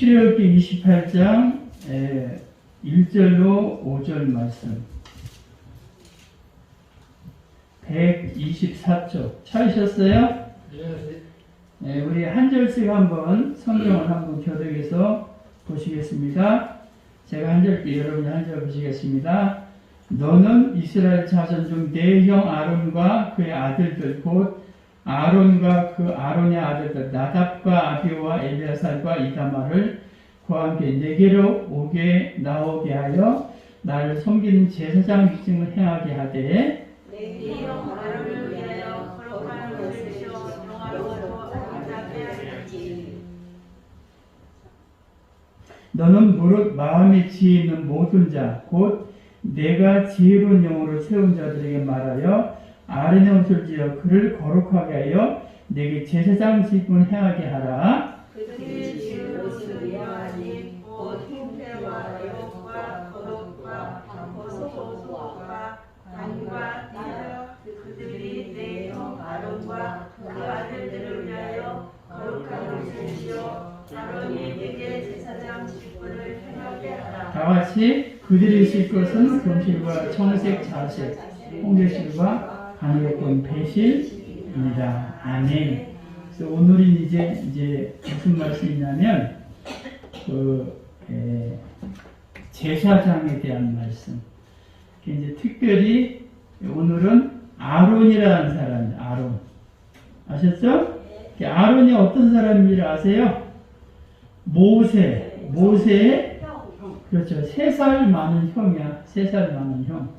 출애굽기 28장 1절로 5절 말씀 124쪽 찾으셨어요? 네, 우리 한 절씩 한번 성경을 한번 교독해서 보시겠습니다. 제가 한 절, 여러분이 한 절 보시겠습니다. 너는 이스라엘 자손 중 내 형 아론과 그의 아들들 곧 아론과 그 아론의 아들들 나답과 아비오와 엘리아살과 이다말을 그와 함께 내게로 나오게 하여 나를 섬기는 제사장 직임을 행하게 하되 내 형 아론을 위하여 거룩한 것을 지어 평화로워도 아름답게 하였지. 너는 무릇 마음에 지혜 있는 모든 자 곧 내가 지혜로운 영으로 세운 자들에게 말하여 아론의 옷을 지어 그를 거룩하게 하여 내게 제사장 직임을 행하게 하라. 그들이 지은 옷을 위하니 곧 흰태와 여과 겉옷과 버섯과 단과 띠라. 그들이 내 형 아론과 그 아들들을 위하여 거룩한 옷을 지어 아론이 내게 제사장 직분을 행하게 하라. 다 같이 그들이 실 것은 금실과 청색, 자색, 홍계실과 강력한 배실입니다. 아멘. 그래서 오늘은 이제 무슨 말씀이냐면 제사장에 대한 말씀. 이제 특별히 오늘은 아론이라는 사람이에요. 아론. 아셨죠? 아론이 어떤 사람인지 아세요? 모세의 그렇죠. 3살 많은 형이야. 3살 많은 형.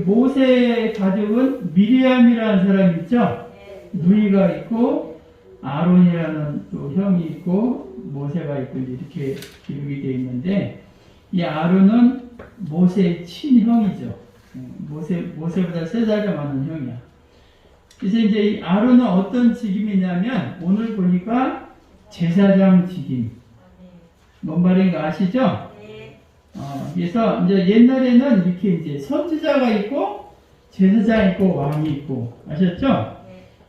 모세의 가족은 미리암이라는 사람이 있죠? 누이가 있고 아론이라는 또 형이 있고 모세가 있고 이렇게 기록이 되어 있는데 이 아론은 모세의 친형이죠. 모세보다 3살이 많은 형이야. 그래서 이제 이 아론은 어떤 직임이냐면 오늘 보니까 제사장 직임. 뭔 말인가 아시죠? 그래서 이제 옛날에는 이렇게 이제 선지자가 있고 제사장 있고 왕이 있고 아셨죠?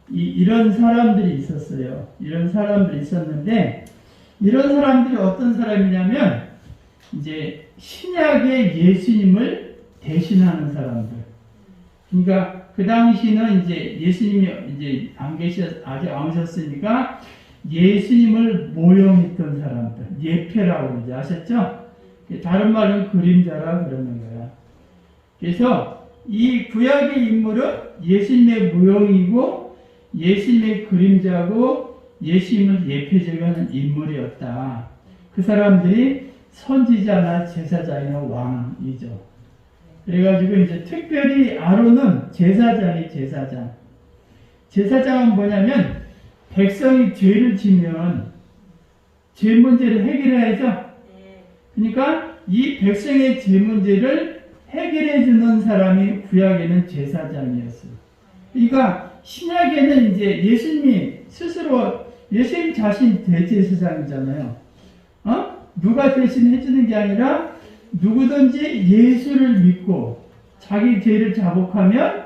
이런 사람들이 있었어요. 이런 사람들이 있었는데 이런 사람들이 어떤 사람이냐면 이제 신약의 예수님을 대신하는 사람들. 그러니까 그 당시는 이제 예수님이 이제 아직 안 오셨으니까 예수님을 모형했던 사람들, 예표라고 그러죠. 아셨죠? 다른 말은 그림자라 그러는 거야. 그래서 이 구약의 인물은 예수님의 모형이고 예수님의 그림자고 예수님을 예표적인 인물이었다. 그 사람들이 선지자나 제사장이나 왕이죠. 그래가지고 이제 특별히 아론은 제사장이 제사장. 제사장은 뭐냐면 백성이 죄를 지면 죄 문제를 해결해야죠. 그러니까 이 백성의 죄 문제를 해결해 주는 사람이 구약에는 제사장이었어요. 그러니까 신약에는 이제 예수님이 스스로 예수님 자신 대제사장이잖아요. 누가 대신 해주는 게 아니라 누구든지 예수를 믿고 자기 죄를 자복하면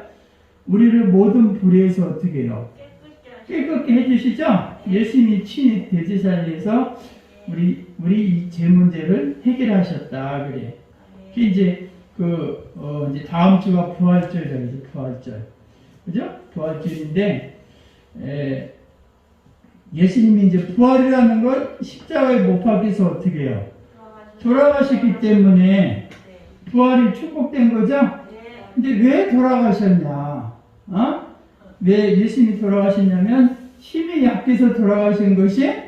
우리를 모든 불의에서 어떻게 해요? 깨끗게 해주시죠? 예수님이 친히 대제사장에서 우리 이 죄 문제를 해결하셨다 그래. 이제 이제 다음 주가 부활절이라고 해서 부활절, 그죠? 부활절인데 예수님이 이제 부활이라는 걸 십자가에 못 박혀서 어떻게 해요? 돌아가셨기 때문에 부활이 축복된 거죠? 근데 왜 돌아가셨냐? 왜 예수님이 돌아가셨냐면 힘이 약해서 돌아가신 것이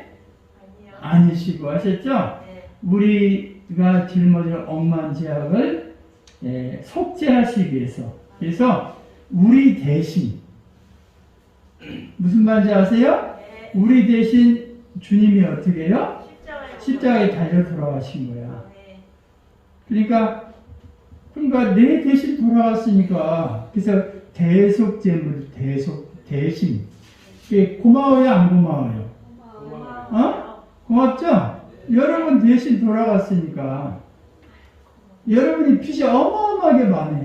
아니시고 하셨죠? 우리가 짊어질 억만 죄악을 속죄하시기 위해서. 그래서 우리 대신 무슨 말인지 아세요? 우리 대신 주님이 어떻게 해요? 십자가에 달려 돌아가신 거야. 그러니까 내 대신 돌아갔으니까 그래서 대속제물 대신 고마워요 안 고마워요? 고맙죠? 여러분 대신 돌아갔으니까 여러분이 빚이 어마어마하게 많아.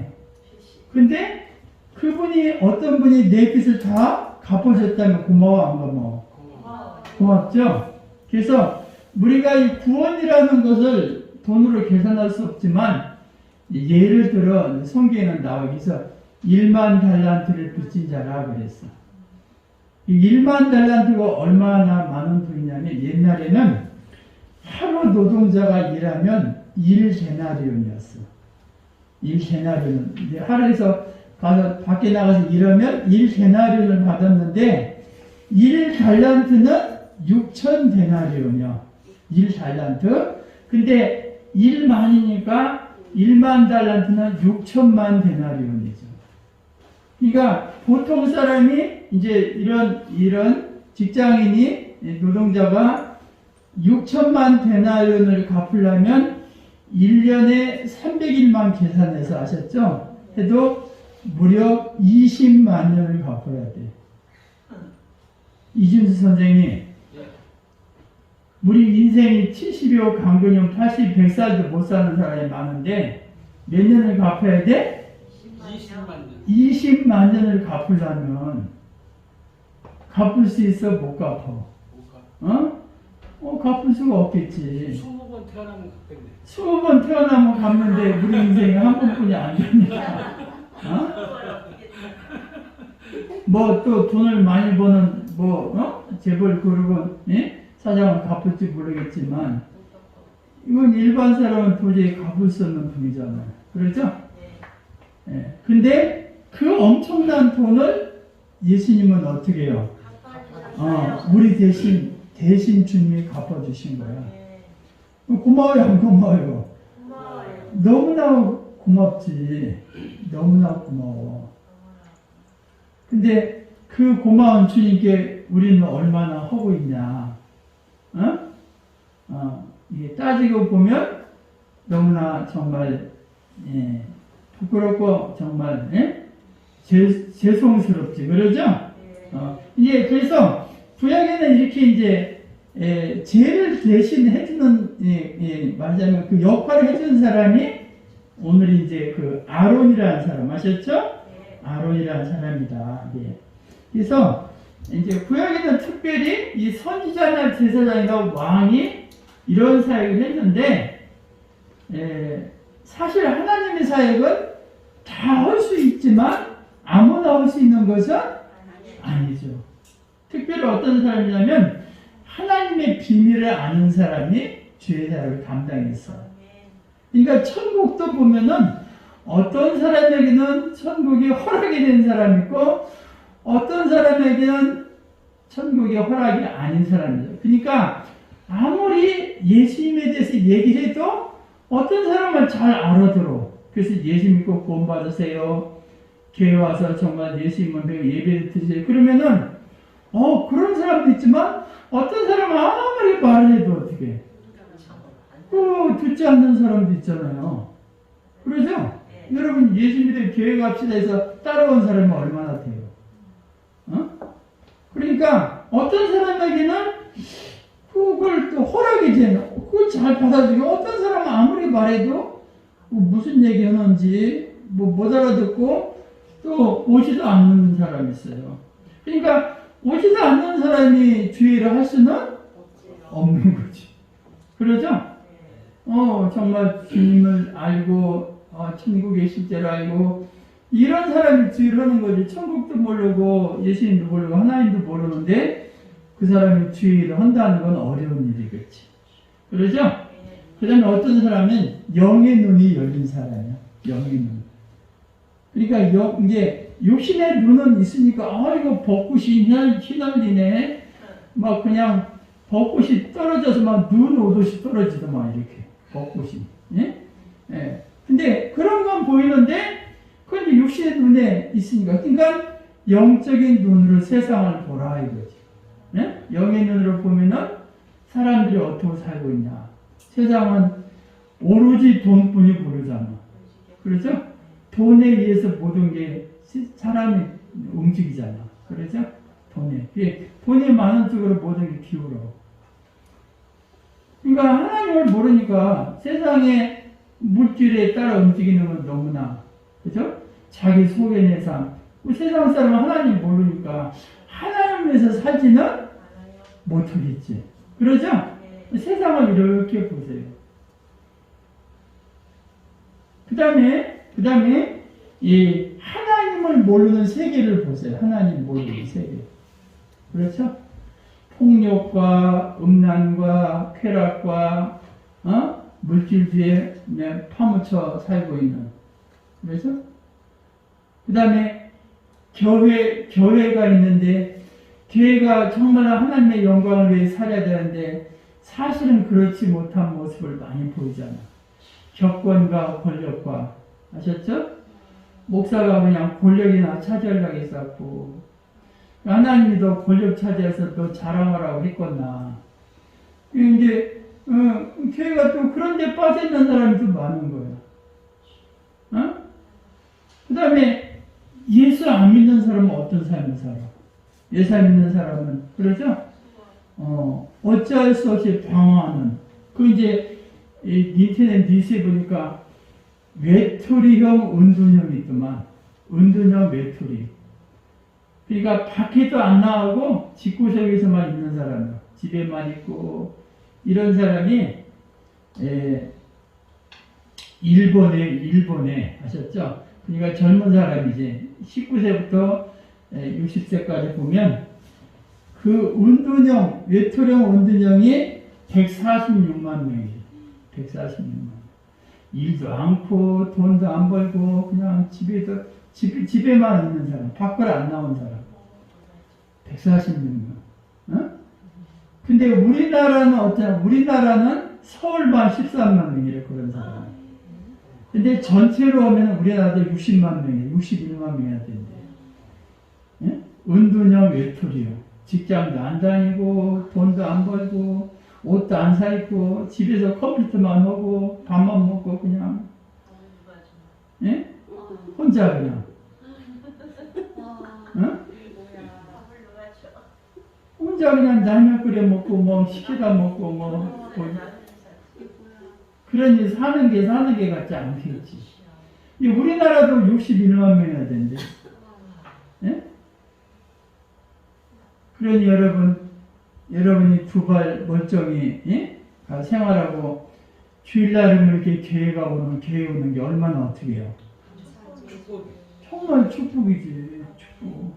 근데 그분이 어떤 분이 내 빚을 다 갚아줬다면 고마워 안 고마워? 고맙죠? 그래서 우리가 이 구원이라는 것을 돈으로 계산할 수 없지만, 예를 들어 성경에는 나와 있어 1만 달란트를 빚진 자라 그랬어. 이 1만 달란트가 얼마나 많은 돈이냐면, 옛날에는 하루 노동자가 일하면 1데나리온이었어. 1데나리온. 하루에서 가서 밖에 나가서 일하면 1데나리온을 받았는데, 1달란트는 6,000데나리온이요. 1달란트. 근데 1만이니까 1만 달란트는 6천만 데나리온이죠. 그러니까 보통 사람이 이제 이런 직장인이, 노동자가 6천만 데나리온을 갚으려면 1년에 300일만 계산해서 아셨죠? 해도 무려 20만 년을 갚아야 돼. 이준수 선생님, 우리 인생이 70여 강근형 80, 100살도 못 사는 사람이 많은데 몇 년을 갚아야 돼? 20만 년. 20만 년을 갚으려면 갚을 수 있어? 못 갚아? 뭐가? 갚을 수가 없겠지. 20번 태어나면 갚겠네. 20번 태어나면 갚는데 우리 인생이 한 번뿐이 안 되니까. 뭐 또 돈을 많이 버는 재벌 그룹은, 예? 사장은 갚을지 모르겠지만, 이건 일반 사람은 도저히 갚을 수 없는 돈이잖아요. 그렇죠? 예. 근데 그 엄청난 돈을 예수님은 어떻게 해요? 우리 대신 주님이 갚아주신 거야. 고마워요, 안 고마워요? 너무나 고맙지. 너무나 고마워. 근데 그 고마운 주님께 우리는 얼마나 하고 있냐? 이게 따지고 보면 너무나 정말, 예, 부끄럽고 정말, 예? 죄송스럽지. 그러죠? 이제 그래서 구약에는 이렇게 이제, 죄를 대신 해주는, 말하자면 그 역할을 해주는 사람이 오늘 이제 그 아론이라는 사람 아셨죠? 아론이라는 사람이다. 예. 그래서 이제 구약에는 특별히 이 선지자나 제사장이나 왕이 이런 사역을 했는데, 사실 하나님의 사역은 다 할 수 있지만 아무나 할 수 있는 것은 아니죠. 특별히 어떤 사람이냐면 하나님의 비밀을 아는 사람이 주의 사역을 담당했어요. 그러니까 천국도 보면은 어떤 사람에게는 천국이 허락이 된 사람이 있고 어떤 사람에게는 천국이 허락이 아닌 사람이죠. 그러니까 아무리 예수님에 대해서 얘기를 해도 어떤 사람은 잘 알아들어. 그래서 예수 믿고 구원 받으세요. 교회 와서 정말 예수님을 배우 예배를 드세요. 그러면은 그런 사람도 있지만 어떤 사람은 아무리 말을 해도 어떻게 듣지 않는 사람도 있잖아요. 그러죠? 여러분 예수 믿어 교회 갑시다 해서 따라온 사람이 얼마나 돼요? 그러니까 어떤 사람에게는 그걸 또 허락이 되는, 그걸 잘 받아들이고 어떤 사람은 아무리 말해도 무슨 얘기 하는지 못 알아듣고 또 오지도 않는 사람이 있어요. 그러니까 오지도 않는 사람이 주의를 할 수는 없는 거지. 그러죠? 정말 주님을 알고 천국에 실제로 알고 이런 사람이 주의를 하는 거지. 천국도 모르고 예수님도 모르고 하나님도 모르는데 그 사람이 주의를 한다는 건 어려운 일이겠지. 그러죠? 그 다음에 어떤 사람은 영의 눈이 열린 사람이야. 영의 눈. 그러니까 이제 육신의 눈은 있으니까 이거 벚꽃이 휘날리네. 막 그냥 벚꽃이 떨어져서 막 눈 오듯이 떨어지더만 이렇게 벚꽃이. 예? 예. 근데 그런 건 보이는데 그런데 육신의 눈에 있으니까 그러니까 영적인 눈으로 세상을 보라 이거지. 예? 영의 눈으로 보면은 사람들이 어떻게 살고 있냐. 세상은 오로지 돈뿐이 모르잖아. 그렇죠? 돈에 의해서 모든 게 사람이 움직이잖아. 그렇죠? 돈이 많은 쪽으로 모든 게 기울어. 그러니까 하나님을 모르니까 세상의 물질에 따라 움직이는 건 너무나, 그죠? 자기 소견의 삶. 세상 사람은 하나님 모르니까 하나님에서 살지는 못하겠지. 그러죠? 세상을 이렇게 보세요. 그 다음에 이 하나님을 모르는 세계를 보세요. 하나님 모르는 세계. 그렇죠? 폭력과 음란과 쾌락과 물질주의에 파묻혀 살고 있는. 그래서 그 다음에 교회가 있는데 교회가 정말 하나님의 영광을 위해 살아야 되는데 사실은 그렇지 못한 모습을 많이 보이잖아. 격권과 권력과. 아셨죠? 목사가 그냥 권력이나 차지하려고 했었고 하나님도 권력 차지해서 또 자랑하라고 했겠나. 이제 교회가 또 그런 데 빠져있는 사람이 또 많은 거예요. 그 다음에 예수 안 믿는 사람은 어떤 삶을 살아? 예수 안 믿는 사람은 그러죠? 어찌할 수 없이 방황하는. 그 이제 인터넷 뉴스에 보니까 외톨이형 은둔형이 있더만. 은둔형 외톨이. 그러니까 밖에도 안 나가고 집구석에서만 있는 사람이야. 집에만 있고 이런 사람이 일본에 아셨죠? 그러니까 젊은 사람이지. 19세부터 60세까지 보면 그 은둔형, 외톨이형 은둔형이 146만 명이에요. 146만 명. 일도 않고 돈도 안 벌고 그냥 집에만 있는 사람, 밖을 안 나온 사람. 146명. 근데 우리나라는 어쩌나? 우리나라는 서울만 13만 명이래, 그런 사람. 근데 전체로 하면 우리나라도 60만 명이에요. 61만 명이나 된대. 예? 은둔형 외톨이요. 직장도 안 다니고, 돈도 안 벌고, 옷도 안 사 입고, 집에서 컴퓨터만 하고, 밥만 먹고, 그냥. 예? 혼자 그냥. 혼자 그냥 라면 끓여 먹고, 뭐, 시켜다 먹고, 뭐, 그러니 사는 게 같지 않겠지. 우리나라도 61만 명이나 된대. 예? 그러니 여러분이 두 발 멀쩡히, 예? 생활하고, 주일날은 이렇게 교회 오는 게 얼마나 어떻게 해요? 정말 축복이지, 축복.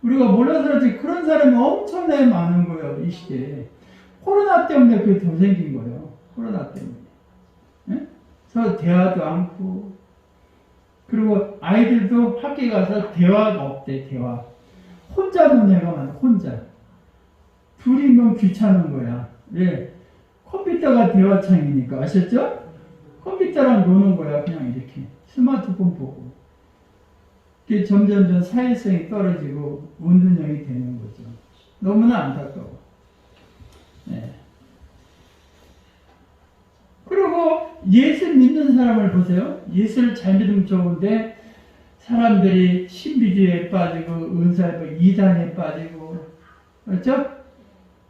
우리가 몰라서 그렇지 그런 사람이 엄청나게 많은 거예요, 이 시대에. 코로나 때문에 그게 더 생긴 거예요. 코로나 때문에. 예? 그래서 대화도 않고, 그리고 아이들도 학교에 가서 대화가 없대, 대화. 혼자 노네가 많아, 혼자. 둘이면 귀찮은 거야. 왜? 컴퓨터가 대화창이니까, 아셨죠? 컴퓨터랑 노는 거야, 그냥 이렇게. 스마트폰 보고. 그게 점점 사회성이 떨어지고 은둔형이 되는 거죠. 너무나 안타까워. 네. 그리고 예수 믿는 사람을 보세요. 예수를 잘 믿으면 좋은데 사람들이 신비주의에 빠지고 은사에 이단에 빠지고 그렇죠?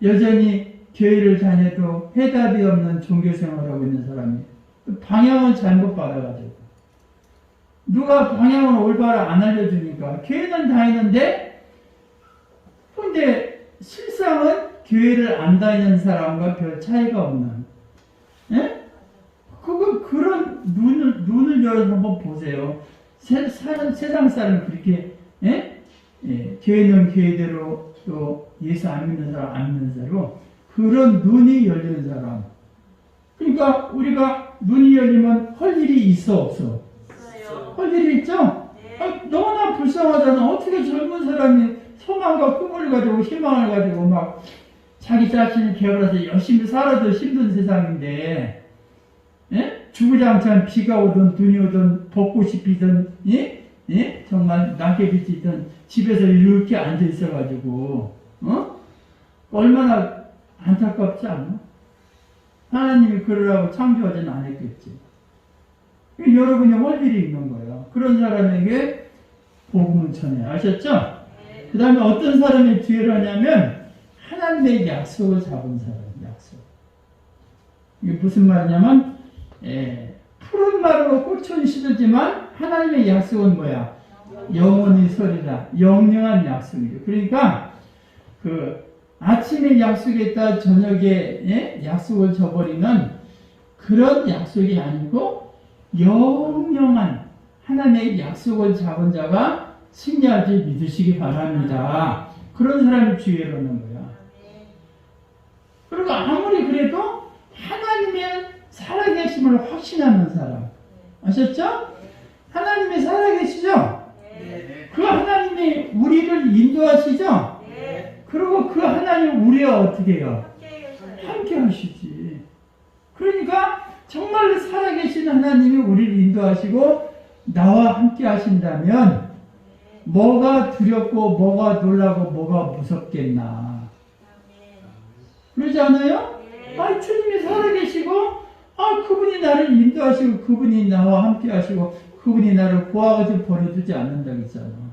여전히 교회를 다녀도 해답이 없는 종교생활을 하고 있는 사람이 방향을 잘못 받아가지고 누가 방향을 올바로 안 알려주니까 교회는 다니는데 근데 실상은 교회를 안 다니는 사람과 별 차이가 없는 예? 그런 눈을 열어서 한번 보세요. 세상 사람이 그렇게 예? 예, 교회는 교회대로 또 예수 안 믿는 사람 안 믿는 사람이고 그런 눈이 열리는 사람. 그러니까 우리가 눈이 열리면 할 일이 있어 없어? 할 일이 있죠? 네. 너무나 불쌍하잖아. 어떻게 젊은 사람이 소망과 꿈을 가지고 희망을 가지고 막 자기 자신을 개발해서 열심히 살아도 힘든 세상인데 예? 주구장창 비가 오든 눈이 오든 벚꽃이 피든 예? 예? 정말 낙엽이 찌든 집에서 이렇게 앉아 있어가지고 얼마나 안타깝지 않아? 하나님이 그러라고 창조하지는 않았겠지. 여러분이 할 일이 있는 거예요. 그런 사람에게 복음을 전해. 아셨죠? 네. 그 다음에 어떤 사람이 뒤를 하냐면 하나님의 약속을 잡은 사람. 약속. 이게 무슨 말이냐면 푸른 나루로 꽃은 시들지만 하나님의 약속은 뭐야? 영원히 서리라. 영영한 약속이죠. 그러니까 아침에 약속했다 저녁에 약속을 저버리는 그런 약속이 아니고 영영한 하나님의 약속을 잡은 자가 승리할 줄 믿으시기 바랍니다. 그런 사람이 주의라는 거야. 그리고 아무리 그래도 하나님의 살아계심을 확신하는 사람. 아셨죠? 하나님이 살아계시죠? 그 하나님이 우리를 인도하시죠? 그리고 그 하나님 우리와 어떻게 해요? 함께 하시지. 그러니까 정말 살아계신 하나님이 우리를 인도하시고 나와 함께 하신다면 뭐가 두렵고 뭐가 놀라고 뭐가 무섭겠나. 그러지 않아요? 아, 주님이 살아계시고 그분이 나를 인도하시고 그분이 나와 함께 하시고 그분이 나를 고아같이 버려두지 않는다고 했잖아.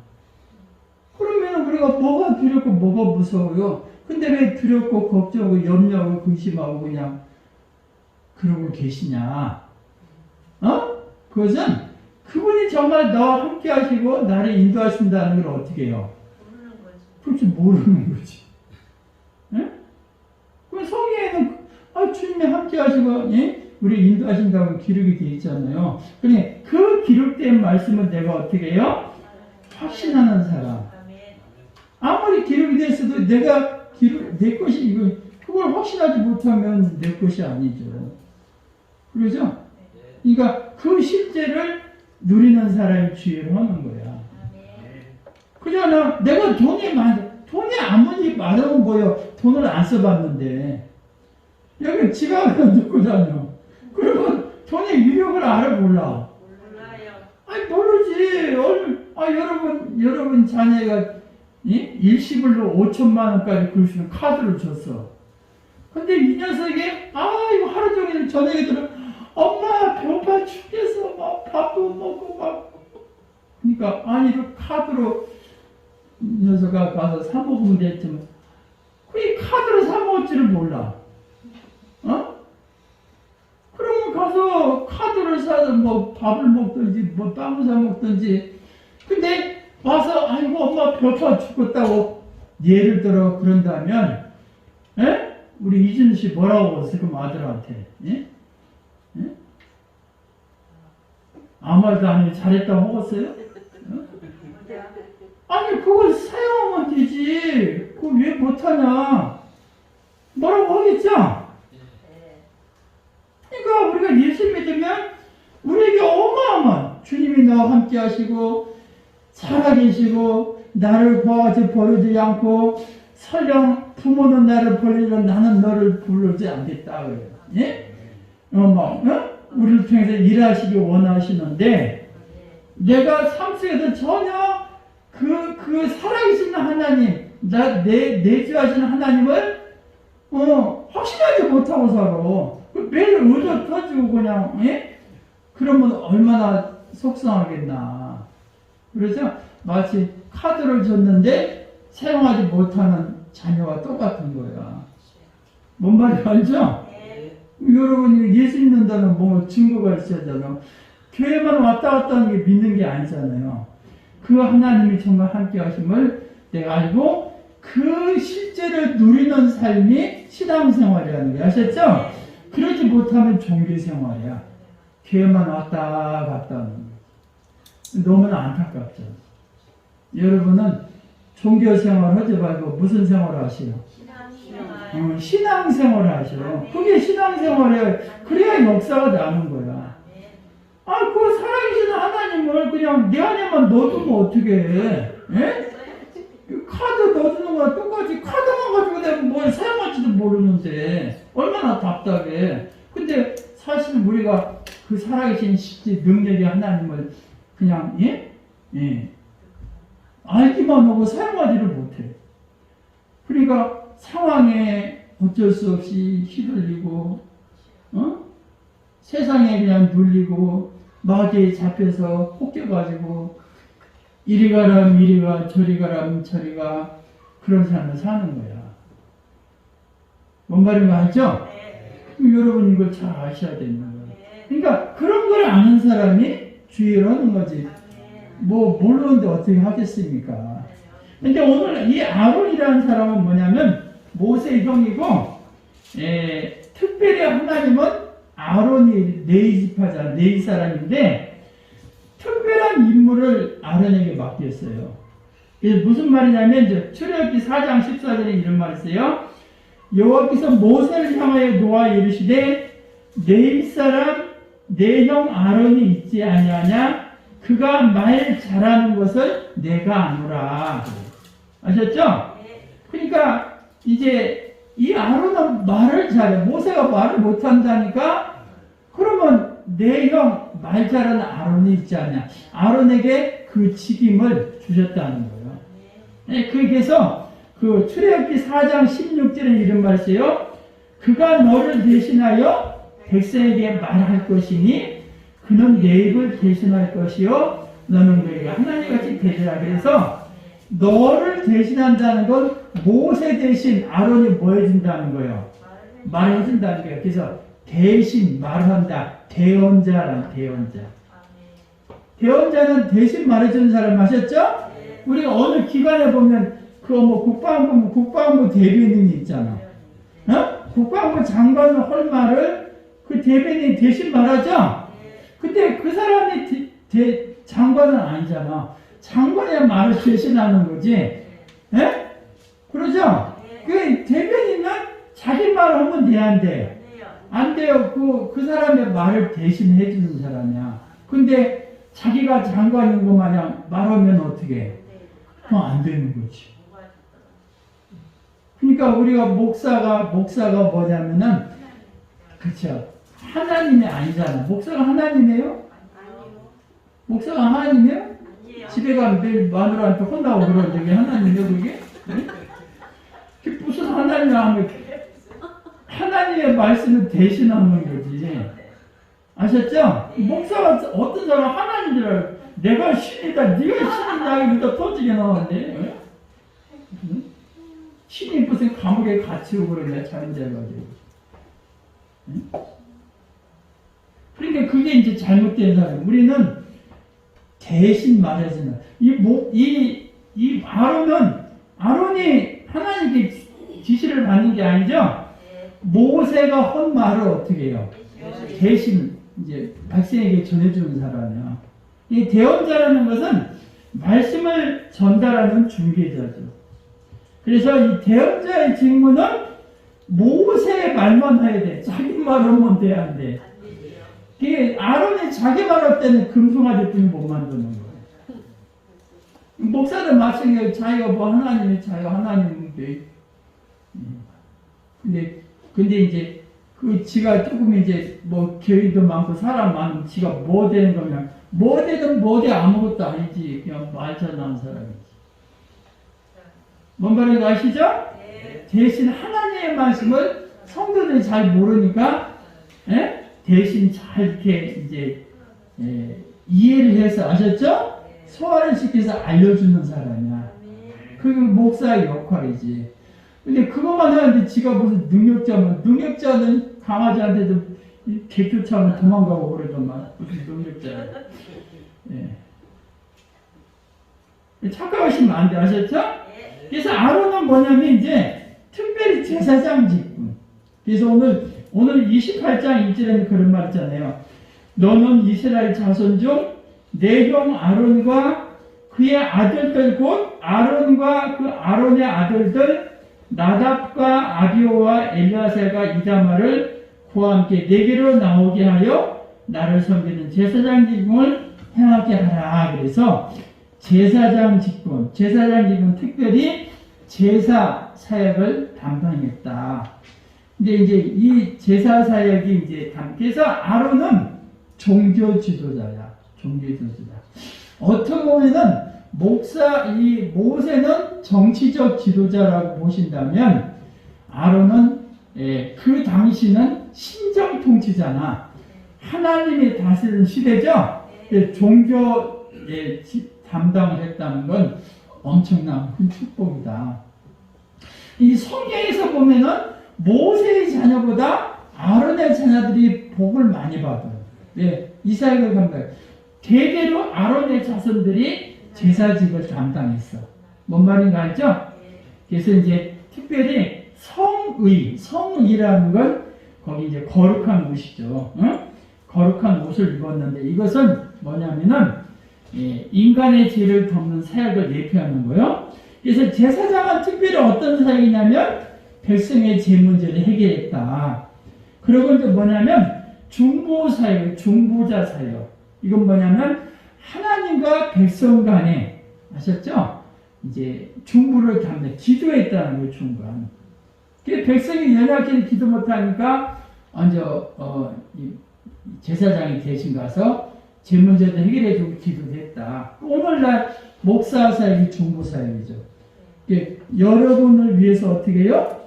그러면 우리가 뭐가 두렵고 뭐가 무서워요? 근데 왜 두렵고 걱정하고 염려하고 근심하고 그냥 그러고 계시냐? 그것은 그분이 정말 너와 함께 하시고 나를 인도하신다는 걸 어떻게 해요? 그렇지, 모르는 거지. 예? 그럼 성경에는 주님이 함께 하시고 우리 인도하신다고 기록이 되어 있잖아요. 그러니 그 기록된 말씀은 내가 어떻게 해요? 확신하는 사람. 아무리 기록이 됐어도 내가 내 것이 이거 그걸 확신하지 못하면 내 것이 아니죠. 그러죠? 그러니까 그 실제를 누리는 사람이 주의를 하는 거야. 그잖아. 내가 돈이 아무리 많은 거요. 돈을 안 써봤는데 여기 지갑을 넣고 다녀. 그러면 돈의 위력을 알아 몰라? 아니 모르지. 여러분 자녀가 일시불로 5천만 원까지 글 수 있는 카드를 줬어. 근데 이 녀석이 이거 하루 종일 저녁에 들어 엄마 배고파 죽겠어. 막 밥도 먹고 막. 그러니까 이 카드로 이 녀석아 가서 사 먹으면 됐지만 그 카드로 사 먹을 줄을 몰라. 그러면 가서 카드를 사서 뭐 밥을 먹든지 뭐 빵을 사 먹든지. 근데 와서 아이고 엄마 배고파 죽겠다고 예를 들어 그런다면 우리 이준 씨 뭐라고 그랬어요? 그럼 아들한테 아무 말도 안 해도 잘했다고 먹었어요? 아니 그걸 사용하면 되지. 그걸 왜 못하냐? 뭐라고 하겠죠? 그러니까 우리가 예수 믿으면 우리에게 어마어마한 주님이 나와 함께 하시고 살아계시고 나를 고아같이 버리지 않고 설령 부모는 나를 버리려 나는 너를 부르지 않겠다 그래요. 우리를 통해서 일하시기 원하시는데 내가 삶 속에서 전혀 그 살아계신 하나님 내주하시는 하나님을 확신하지 못하고 살아. 매일 의젓 터지고 그냥 그러면 얼마나 속상하겠나. 그래서 마치 카드를 줬는데 사용하지 못하는 자녀와 똑같은 거야. 뭔 말인지 알죠? 여러분이 예수 믿는다는 뭐 증거가 있어야잖아. 교회만 왔다 갔다 하는 게 믿는 게 아니잖아요. 그 하나님이 정말 함께 하심을 내가 알고 그 실제를 누리는 삶이 신앙생활이라는 거 아셨죠? 그러지 못하면 종교생활이야. 교회만 왔다 갔다 하는 거. 너무나 안타깝죠. 여러분은 종교생활 하지 말고 무슨 생활을 하시요? 신앙생활을 하시요. 그게 신앙생활이에요. 그래야 역사가 나는 거야. 그 살아계신 하나님을 그냥 내 안에만 넣어두면 어떻게 해? 카드 넣어두는 거랑 똑같이 카드만 가지고 내가 뭘 사용할지도 모르는데 얼마나 답답해. 근데 사실 우리가 그 살아계신 실제 능력의 하나님을 그냥 알기만 하고 사용하지를 못해. 그러니까 상황에 어쩔 수 없이 휘둘리고 세상에 그냥 눌리고 마귀에 잡혀서 쫓겨가지고 이리 가람 이리 가 저리 가람 저리 가 그런 삶을 사는 거야. 뭔 말인가 알죠? 여러분 이걸 잘 아셔야 되는 거예요. 그러니까 그런 걸 아는 사람이 주의를 하는 거지. 모르는데 어떻게 하겠습니까? 근데 오늘 이 아론이라는 사람은 뭐냐면 모세의 형이고, 특별히 하나님은 아론이 레위 지파자, 레위 사람인데 특별한 임무를 아론에게 맡겼어요. 그래서 무슨 말이냐면 이제 출애굽기 4장 14절에 이런 말이 있어요. 여호와께서 모세를 향하여 노아 이르시되 레위 사람 내 형 아론이 있지 아니하냐? 그가 말 잘하는 것을 내가 아노라. 아셨죠? 그러니까 이제 이 아론은 말을 잘해. 모세가 말을 못한다니까? 그러면 내 형 말 잘하는 아론이 있지 않냐? 아론에게 그 직임을 주셨다는 거예요. 그래서 그 출애굽기 4장 16절에 이런 말이 있어요. 그가 너를 대신하여 백성에게 말할 것이니 그는 내 입을 대신할 것이요 너는 그에게 하나님같이 되리라. 그래서 너를 대신한다는 건 모세 대신 아론이 뭐 해준다는 거예요? 말해준다는 거예요. 그래서 대신 말한다. 대언자란 대언자. 대언자는 대신 말해주는 사람 아셨죠? 우리가 어느 기관에 보면 국방부 대변인이 있잖아. 국방부 장관을 할 말을 그 대변인이 대신 말하죠? 근데 그 사람이 장관은 아니잖아. 장관의 말을 대신하는 거지. 그러죠? 그 대변인은 자기 말 하면 돼, 안 돼? 안 돼요. 그 사람의 말을 대신해 주는 사람이야. 근데 자기가 장관인 거 마냥 말하면 어떻게 해? 안 되는 거지. 그러니까 우리가 목사가 뭐냐면은, 그쵸. 하나님이 아니잖아. 목사가 하나님이에요? 목사가 하나님이에요? 집에 가면 매일 마누라한테 혼나고 그러는데 그게 하나님이에요, 그게? 그게 무슨 하나님이야 하면 하나님의 말씀을 대신하는 거지. 아셨죠? 목사가 어떤 사람 하나님인 줄 알고 내가 신이다, 네가 신이다 이러다 터지게 나오는데 신이 무슨 감옥에 갇히고 그러냐 잘못해가지고. 그러니까 그게 이제 잘못된 사람. 우리는 대신 말해주는 이 아론이 하나님께 지시를 받는 게 아니죠. 모세가 한 말을 어떻게 해요? 대신 이제 백성에게 전해주는 사람이야. 이 대언자라는 것은 말씀을 전달하는 중개자죠. 그래서 이 대언자의 직무는 모세의 말만 해야 돼. 자기 말하면 돼, 안 돼? 아론이 자기 말할 때는 금송아지 뿐이 못 만드는 거예요. 목사는 마찬가지로 자기가 뭐 하나님이 자기가 하나님인데. 근데 이제 지가 조금 이제 뭐 교인도 많고 사람 많으면 지가 뭐 되는 거면 뭐 되든 뭐 돼 아무것도 아니지. 그냥 말 잘 나온 사람이지. 뭔 말인지 아시죠? 대신 하나님의 말씀을 성도들이 잘 모르니까 대신 잘 이렇게 이제 이해를 해서 아셨죠? 소화를 시켜서 알려주는 사람이야. 그게 목사의 역할이지. 근데 그것만 하는데 지가 무슨 능력자는 강아지한테도 개쫓아오면 도망가고 그러더만 무슨 능력자야. 착각하시면 안 돼. 아셨죠? 그래서 아론은 뭐냐면 이제 특별히 제사장 직분. 그래서 오늘 28장 1절에는 그런 말 있잖아요. 너는 이스라엘 자손 중 내 형 아론과 그의 아들들 곧 아론과 그 아론의 아들들 나답과 아비오와 엘리아살과 이다마를 그와 함께 내게로 나오게 하여 나를 섬기는 제사장 직분을 행하게 하라. 그래서 제사장 직분 특별히 제사 사역을 담당했다. 근데 이제 이 제사 사역이 이제 그래서 아론은 종교 지도자야. 어떻게 보면은 모세는 정치적 지도자라고 보신다면 아론은 그 당시는 신정 통치잖아. 하나님이 다스리는 시대죠. 종교 담당을 했다는 건 엄청난 큰 축복이다. 이 성경에서 보면은 모세의 자녀보다 아론의 자녀들이 복을 많이 받아요. 이사야를 감당. 대대로 아론의 자손들이 제사직을 담당했어. 뭔 말인가 알죠? 그래서 이제 특별히 성의라는 건 거기 이제 거룩한 옷이죠. 거룩한 옷을 입었는데 이것은 뭐냐면은 인간의 죄를 덮는 사역을 예표하는 거예요. 그래서 제사장은 특별히 어떤 사역이냐면 백성의 죄 문제를 해결했다. 그리고 이제 뭐냐면 중보 사역, 중보자 사역. 이건 뭐냐면 하나님과 백성 간에 아셨죠? 이제 중보를 담는 기도했다는 거예요. 중보하는. 백성이 연약해서 기도 못하니까 먼저 제사장이 대신 가서 제 문제도 해결해주고 기도를 했다. 오늘날 목사 사역이 중보 사역이죠. 여러분을 위해서 어떻게 해요?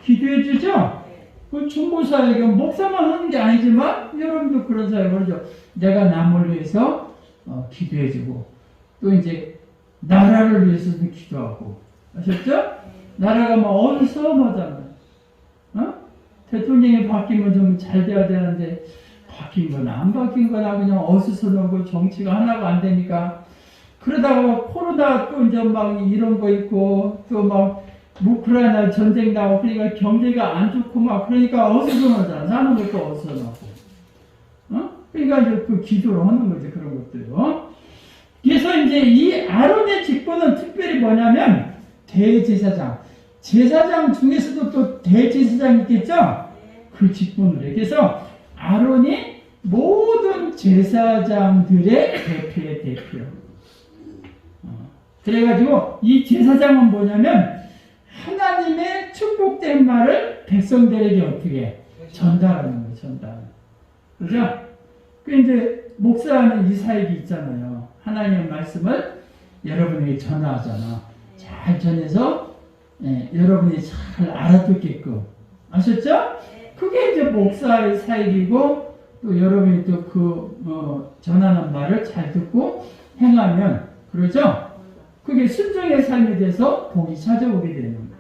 기도해주죠? 그 중보 사역은 목사만 하는 게 아니지만 여러분도 그런 사역을 하죠. 내가 남을 위해서 기도해주고 또 이제 나라를 위해서도 기도하고 아셨죠? 나라가 뭐 어수선하잖아요. 대통령이 바뀌면 좀 잘 돼야 되는데 바뀐 거나 안 바뀐 거나 그냥 어수선하고 정치가 하나가 안 되니까 그러다가 코로나 또 이제 막 이런 거 있고 또 막 우크라이나 전쟁 나고 그러니까 경제가 안 좋고 막 그러니까 어수선하잖아. 사는 것도 어수선하고. 그러니까 이제 그 기도를 하는 거지 그런 것들요. 그래서 이제 이 아론의 직분은 특별히 뭐냐면 대제사장. 제사장 중에서도 또 대제사장이 있겠죠? 그 직분을 해. 그래서 아론이 모든 제사장들의 대표의 대표. 그래가지고 이 제사장은 뭐냐면 하나님의 축복된 말을 백성들에게 어떻게 전달하는 거예요. 전달. 그죠? 그 이제 목사는 이 사역이 있잖아요. 하나님의 말씀을 여러분에게 전하잖아. 잘 전해서 여러분이 잘 알아듣게끔. 아셨죠? 그게 이제 목사의 사역이고 또 여러분이 또 그 전하는 말을 잘 듣고 행하면 그러죠? 그게 순종의 삶에 대해서 복이 찾아오게 되는 거예요.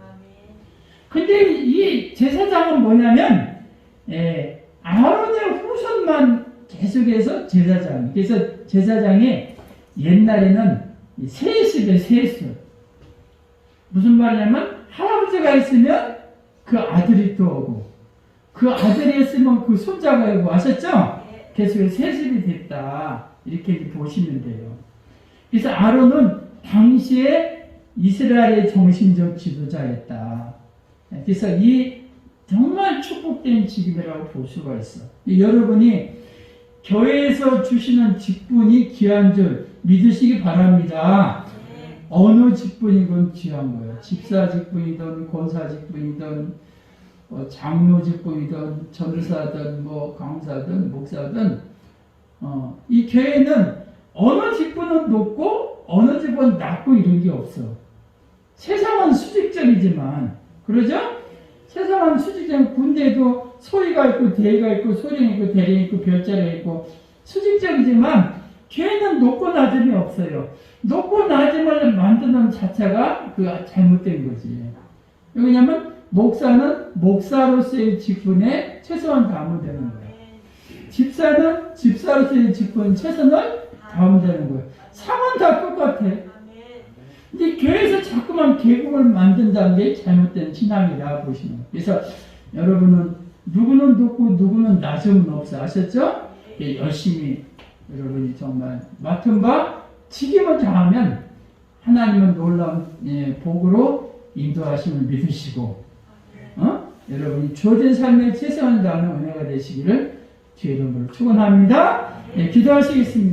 근데 이 제사장은 뭐냐면 아론의 후손만 계속해서 제사장. 그래서 제사장이 옛날에는 세습이에요. 세습. 무슨 말이냐면 할아버지가 있으면 그 아들이 또 오고 그 아들이 있으면 그 손자가 오고 아셨죠? 계속 세습이 됐다. 이렇게 보시면 돼요. 그래서 아론은 당시에 이스라엘의 정신적 지도자였다. 그래서 이 정말 축복된 직임이라고 볼 수가 있어. 여러분이 교회에서 주시는 직분이 귀한 줄 믿으시기 바랍니다. 어느 직분이건 귀한 거예요. 집사 직분이든 권사 직분이든 장로 직분이든 전사든 뭐 강사든 목사든 이 교회는 어느 직분은 높고 어느 직분은 낮고 이런 게 없어. 세상은 수직적이지만 그러죠? 세상은 수직적 군대도 소위가 있고 대위가 있고 소령이 있고 대령이 있고 별자리가 있고 수직적이지만 교회는 높고 낮음이 없어요. 높고 낮음을 만드는 자체가 그 잘못된 거지. 왜냐하면 목사는 목사로서의 직분에 최선을 다하면 되는 거예요. 집사는 집사로서의 직분에 최선을 다하면 되는 거예요. 상은 다 똑같아. 근데 교회에서 자꾸만 계급을 만든다는 게 잘못된 신앙이라 보시는 거예요. 그래서 여러분은 누구는 높고 누구는 낮음은 없어. 아셨죠? 열심히 여러분이 정말 맡은 바 책임을 다하면 하나님은 놀라운 복으로 인도하심을 믿으시고 여러분이 주어진 삶에 최선을 다하는 은혜가 되시기를 주의 이름으로 축원합니다. 기도하시겠습니다.